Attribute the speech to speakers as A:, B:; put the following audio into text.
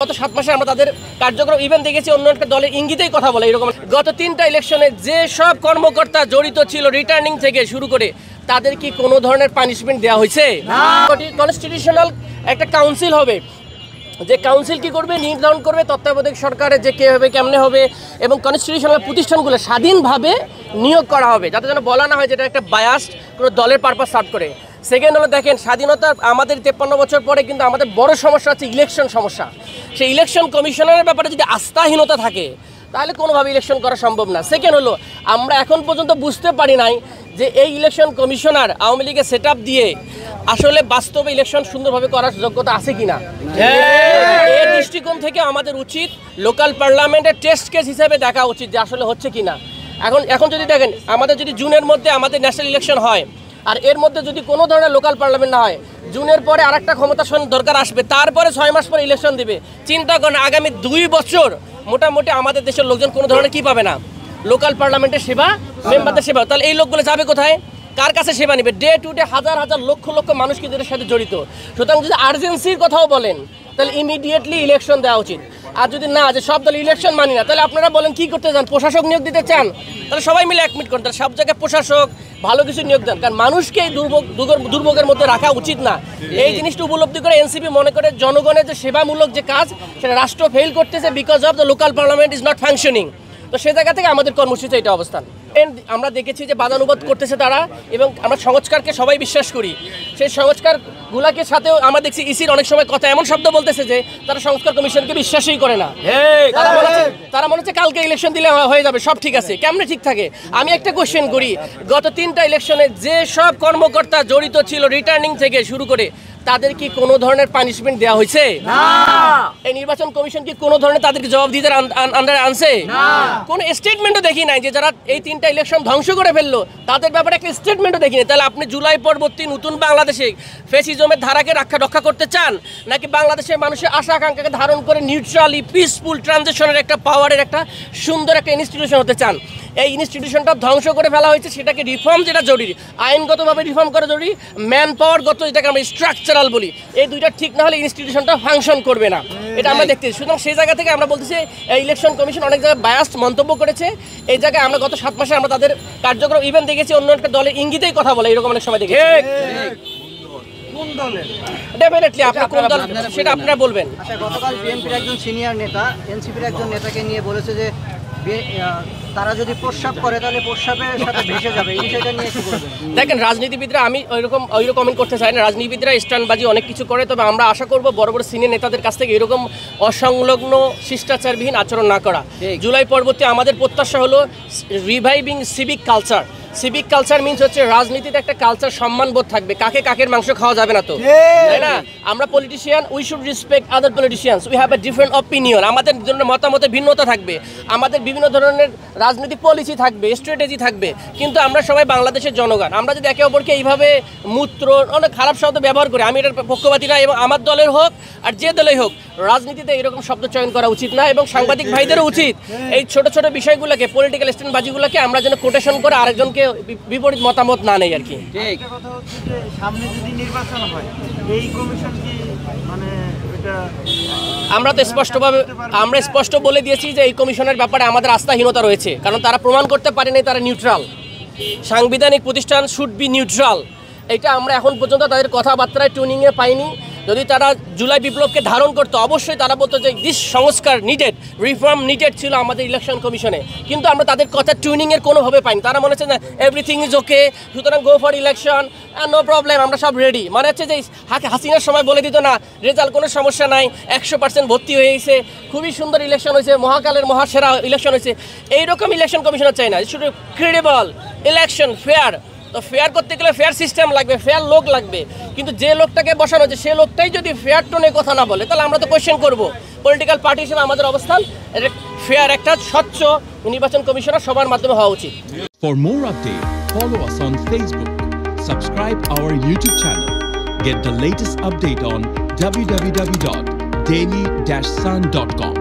A: গত 7 মাসে আমরা তাদের কার্যক্রম ইভেন দেখেছি অন্য একটা দলের ইঙ্গিতেই কথা বলে এরকম। গত 3টা ইলেকশনে যে সব কর্মকর্তা জড়িত ছিল রিটার্নিং থেকে শুরু করে তাদের কি কোনো ধরনের পানিশমেন্ট দেওয়া হয়েছে? কনস্টিটিউশনাল একটা কাউন্সিল হবে, যে কাউন্সিল কি করবে, নির্ধারণ করবে তত্ত্বাবধায়ক সরকারের যে কে হবে কেমনে হবে, এবং কনস্টিটিউশনাল প্রতিষ্ঠানগুলো স্বাধীনভাবে নিয়োগ করা হবে, যাতে যেন বলা না হয় যেটা একটা বায়াসড কোনো দলের পারপাস সার্ভ করে। সেকেন্ড হলো দেখেন, স্বাধীনতা আমাদের 53 বছর পরে কিন্তু আমাদের বড় সমস্যা হচ্ছে ইলেকশন সমস্যা। সেই ইলেকশন কমিশনের ব্যাপারে যদি আস্থাহীনতা থাকে তাহলে কোনোভাবে ইলেকশন করা সম্ভব না। সেকেন্ড হলো আমরা এখন পর্যন্ত বুঝতে পারি নাই যে এই ইলেকশন কমিশনার আওয়ামী লীগের সেট আপ দিয়ে আসলে বাস্তবে ইলেকশন সুন্দরভাবে করার যোগ্যতা আছে কিনা। এই দৃষ্টিকোণ থেকে আমাদের উচিত লোকাল পার্লামেন্টের টেস্ট কেস হিসেবে দেখা উচিত যে আসলে হচ্ছে কিনা। এখন যদি দেখেন আমাদের যদি জুনের মধ্যে আমাদের ন্যাশনাল ইলেকশন হয় আর এর মধ্যে যদি কোনো ধরনের লোকাল পার্লামেন্ট না হয়, জুনের পরে আরেকটা ক্ষমতাসন দরকার আসবে, তারপরে 6 মাস পরে ইলেকশন দিবে। চিন্তা করেন আগামী 2 বছর মোটামুটি আমাদের দেশের লোকজন কোনো ধরনের কি পাবে না, লোকাল পার্লামেন্টের সেবা, মেম্বারদের সেবা। তাহলে এই লোকগুলো যাবে কোথায়, কার কাছে সেবা নেবে? ডে টু ডে হাজার হাজার লক্ষ লক্ষ মানুষ কিন্তু এর সাথে জড়িত। সুতরাং যদি আর্জেন্সির কথাও বলেন তাহলে ইমিডিয়েটলি ইলেকশন দেওয়া উচিত। আর যদি না, যে সব দল ইলেকশন মানি না, তাহলে আপনারা বলেন কি করতে চান? প্রশাসক নিয়োগ দিতে চান? তাহলে সবাই মিলে একমিট করেন, তাহলে সব জায়গায় প্রশাসক ভালো কিছু নিয়োগ দেন। কারণ মানুষকে এই দুর্ভোগের মধ্যে রাখা উচিত না। এই জিনিসটা উপলব্ধি করে এনসিপি মনে করে জনগণের যে সেবামূলক যে কাজ সেটা রাষ্ট্র ফেল করতেছে because of the local parliament is not functioning. তো সে জায়গা থেকে আমাদের কর্মসূচি এটা অবস্থান। আমরা দেখেছি যে বাদানুবাদ করতেছে তারা, এবং আমরা সংস্কারকে সবাই বিশ্বাস করি। সেই সংস্কারগুলোকে সাথেও আমরা দেখছি ইসির অনেক সময় কথা এমন শব্দ বলতেছে যে তারা সংস্কার কমিশনকে বিশ্বাসই করে না। তারা মনে হচ্ছে কালকে ইলেকশন দিলে হয়ে যাবে, সব ঠিক আছে। কেমনে ঠিক থাকে? আমি একটা কোশ্চেন করি, গত 3টা ইলেকশনে যে সব কর্মকর্তা জড়িত ছিল রিটার্নিং থেকে শুরু করে তাদের কি কোনো ধরনের পানিশমেন্ট দেওয়া হয়েছে? এই নির্বাচন কমিশন কি কোনো ধরনের তাদেরকে জবাব দিতে আন্ডারে আনছে? কোনো স্টেটমেন্টও দেখি নাই যে যারা এই 3টা ইলেকশন ধ্বংস করে ফেললো তাদের ব্যাপারে একটা স্টেটমেন্টও দেখিনি। তাহলে আপনি জুলাই পরবর্তী নতুন বাংলাদেশে ফ্যাসিজমের ধারাকে রক্ষা করতে চান, নাকি বাংলাদেশের মানুষের আশা আকাঙ্ক্ষাকে ধারণ করে নিউট্রালি পিসফুল ট্রানজিশনের একটা পাওয়ারের একটা সুন্দর একটা ইনস্টিটিউশন হতে চান? এই ইনস্টিটিউশনটা ধ্বংস করে ফেলা হয়েছে, সেটাকে রিফর্ম যেটা জরুরি, আইনগতভাবে রিফর্ম করা জরুরি, ম্যান পাওয়ারগত যেটাকে আমরা স্ট্রাকচারাল বলি, এই দুইটা ঠিক না হলে ইনস্টিটিউশনটা ফাংশন করবে না, এটা আমরা দেখতেছি। সুতরাং সেই জায়গা থেকে আমরা বলতেছি ইলেকশন কমিশন অনেক জায়গায় বায়াসড মন্তব্য করেছে। এই জায়গায় আমরা গত 7 মাসে আমরা তাদের কার্যক্রম ইভেন দেখেছি অন্য একটা দলের ইঙ্গিতেই কথা বলে এরকম অনেক সময় দেখেছি। ডেফিনেটলি আপনার কোন দল সেটা আপনারা বলবেন।
B: আচ্ছা, গতকাল বিএনপির একজন সিনিয়র নেতা এনসিপির একজন নেতাকে নিয়ে বলেছে যে তারা যদি প্রস্রাব করে তাহলে প্রস্রাবের সাথে ভেসে যাবে, এই বিষয়টা নিয়ে কি বলবেন?
A: দেখেন, রাজনীতিবিদরা আমি ওইরকম কমেন্ট করতে চাই না। রাজনীতিবিদরা স্ট্যান্ডবাজি অনেক কিছু করে, তবে আমরা আশা করব বড় বড় সিনিয়র নেতাদের কাছ থেকে এরকম অসংলগ্ন শিষ্টাচারবিহীন আচরণ না করা। জুলাই পরবর্তী আমাদের প্রত্যাশা হলো reviving civic culture. Civic culture means হচ্ছে রাজনীতিতে একটা কালচার, সম্মানবোধ থাকবে, কাকের মাংস খাওয়া যাবে না, তো তাই না? আমরা politician, we should respect other politicians, we have a different opinion. আমাদের জন্য মতামতের ভিন্নতা থাকবে, আমাদের বিভিন্ন ধরনের রাজনৈতিক পলিসি থাকবে, স্ট্র্যাটেজি থাকবে, কিন্তু আমরা সবাই বাংলাদেশের জনগণ। আমরা যদি একে অপরকে এইভাবে মূত্র অনেক খারাপ শব্দ ব্যবহার করি, আমি এটার পক্ষপাতী না, এবং আমার দলের হোক আর যে দলেই হোক রাজনীতিতে এরকম শব্দ চয়ন করা উচিত না। এবং সাংবাদিক ভাইদেরও উচিত এই ছোট ছোট বিষয়গুলোকে, পলিটিক্যাল স্ট্যান্ডবাজিগুলোকে আমরা যেন কোটেশন করে আরেকজনকে বিপরীত মতামত না নেই আর কি।
C: সামনে যদি নির্বাচন হয় এই কমিশন কি মানে
A: আমরা স্পষ্ট বলে দিয়েছি যে এই কমিশনের ব্যাপারে আমাদের আস্থাহীনতা রয়েছে, কারণ তারা প্রমাণ করতে পারেনি তারা নিউট্রাল। সাংবিধানিক প্রতিষ্ঠান শুড বি নিউট্রাল, এটা আমরা এখন পর্যন্ত তাদের কথাবার্তায় টুনিংয়ে পাইনি। যদি তারা জুলাই বিপ্লবকে ধারণ করতো অবশ্যই তারা বলতো যে দিস সংস্কার নিডেড, রিফর্ম নিডেড ছিল আমাদের ইলেকশন কমিশনে, কিন্তু আমরা তাদের কথা টুনিংয়ের কোনোভাবে পাইনি। তারা মনে হচ্ছে না এভরিথিং ইজ ওকে, সুতরাং go for election, no problem, আমরা সব রেডি। মানে হচ্ছে যে হাসিনার সময় বলে দিত না রেজাল্ট কোনো সমস্যা নাই, 100% ভর্তি হয়ে গেছে, খুবই সুন্দর ইলেকশন হয়েছে, মহাকালের মহাসেরা ইলেকশন হয়েছে। এইরকম ইলেকশন কমিশনার চাই না, শুধু ক্রেডিবল ইলেকশন, ফেয়ার। তো ফেয়ার করতে গেলে ফেয়ার সিস্টেম লাগবে, ফেয়ার লোক লাগবে, কিন্তু যে লোকটাকে বসানো হচ্ছে সে লোকটাই যদি ফেয়ার টোনে কথা না বলে তাহলে আমরা তো কোয়েশ্চেন করবো। পলিটিক্যাল পার্টি হিসেবে আমাদের অবস্থান ফেয়ার, একটা স্বচ্ছ নির্বাচন কমিশনার সবার মাধ্যমে হওয়া উচিত।
D: For more updates, follow us on Facebook, subscribe our YouTube channel, get the latest update on www.daily-sun.com.